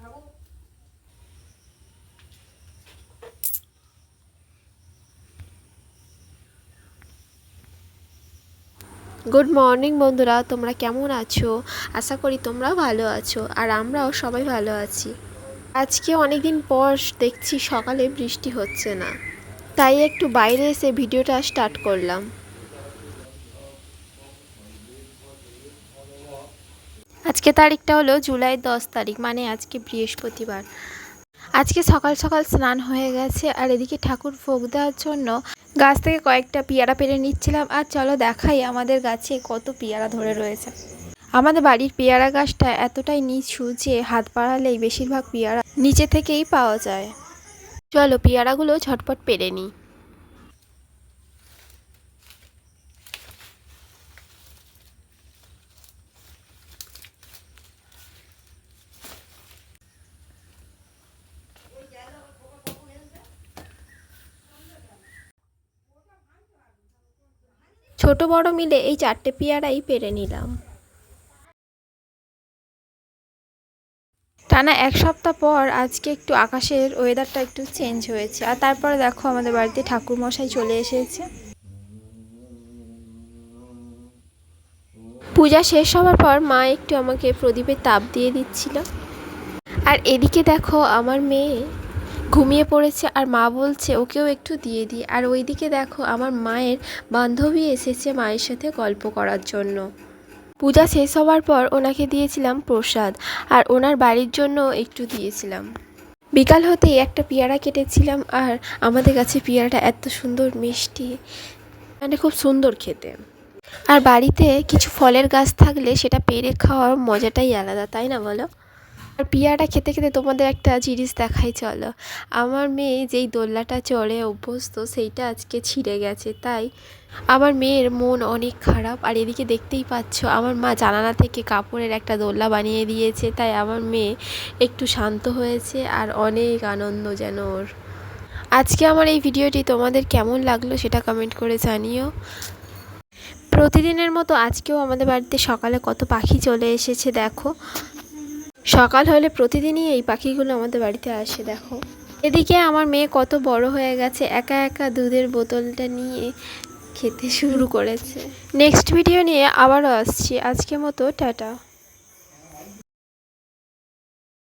Good morning বন্ধুরা, তোমরা কেমন আছো? আশা করি তোমরাও ভালো আছো, আর আমরাও সবাই ভালো আছি। আজকে অনেক দিন পর দেখছি সকালে বৃষ্টি হচ্ছে না, তাই একটু বাইরে এসে ভিডিওটা স্টার্ট করলাম। আজকে তারিখটা হলো জুলাই 10 তারিখ, মানে আজকে বৃহস্পতিবার। আজকে সকাল সকাল স্নান হয়ে গেছে, আর এদিকে ঠাকুর ভোগ দেওয়ার জন্য গাছ থেকে কয়েকটা পেয়ারা পেড়ে নিচ্ছিলাম। আর চলো দেখাই আমাদের গাছে কত পেয়ারা ধরে রয়েছে। আমাদের বাড়ির পেয়ারা গাছটা এতটাই নিচু যে হাত বাড়ালেই বেশিরভাগ পেয়ারা নিচে থেকেই পাওয়া যায়। চলো পেয়ারাগুলো ঝটপট পেরে নিই। ছোট বড় মিলে এই 4টে পেয়ারাই পেরে নিলাম। টানা এক সপ্তাহ পর আজকে একটু আকাশের ওয়েদারটা একটু চেঞ্জ হয়েছে। আর তারপরে দেখো আমাদের বাড়িতে ঠাকুর মশাই চলে এসেছে। পূজা শেষ হওয়ার পর মা একটু আমাকে প্রদীপের তাপ দিয়ে দিচ্ছিল। আর এদিকে দেখো আমার মেয়ে ঘুমিয়ে পড়েছে, আর মা বলছে ওকেও একটু দিয়ে দিই। আর ওইদিকে দেখো আমার মায়ের বান্ধবী এসেছে মায়ের সাথে গল্প করার জন্য। পূজা শেষ হওয়ার পর ওনাকে দিয়েছিলাম প্রসাদ, আর ওনার বাড়ির জন্য একটু দিয়েছিলাম। বিকাল হতেই একটা পেয়ারা কেটেছিলাম, আর আমাদের কাছে পেয়ারাটা এত সুন্দর মিষ্টি, মানে খুব সুন্দর খেতে। আর বাড়িতে কিছু ফলের গাছ থাকলে সেটা পেড়ে খাওয়ার মজাটাই আলাদা, তাই না বলো? আর পেয়ারাটা খেতে খেতে তোমাদের একটা জিনিস দেখাই চলো। আমার মেয়ে যেই দোলনাটা চড়ে অভ্যস্ত সেইটা আজকে ছিঁড়ে গেছে, তাই আমার মেয়ের মন অনেক খারাপ। আর এদিকে দেখতেই পাচ্ছ আমার মা জানালা থেকে কাপড়ের একটা দোলনা বানিয়ে দিয়েছে, তাই আমার মেয়ে একটু শান্ত হয়েছে, আর অনেক আনন্দ যেন ওর। আজকে আমার এই ভিডিওটি তোমাদের কেমন লাগলো সেটা কমেন্ট করে জানিও। প্রতিদিনের মতো আজকেও আমাদের বাড়িতে সকালে কত পাখি চলে এসেছে দেখো। সকাল হলে প্রতিদিনই এই পাখিগুলো আমাদের বাড়িতে আসে দেখো। এদিকে আমার মেয়ে কত বড় হয়ে গেছে, একা একা দুধের বোতলটা নিয়ে খেতে শুরু করেছে। নেক্সট ভিডিও নিয়ে আবারও আসছি, আজকের মতো টাটা।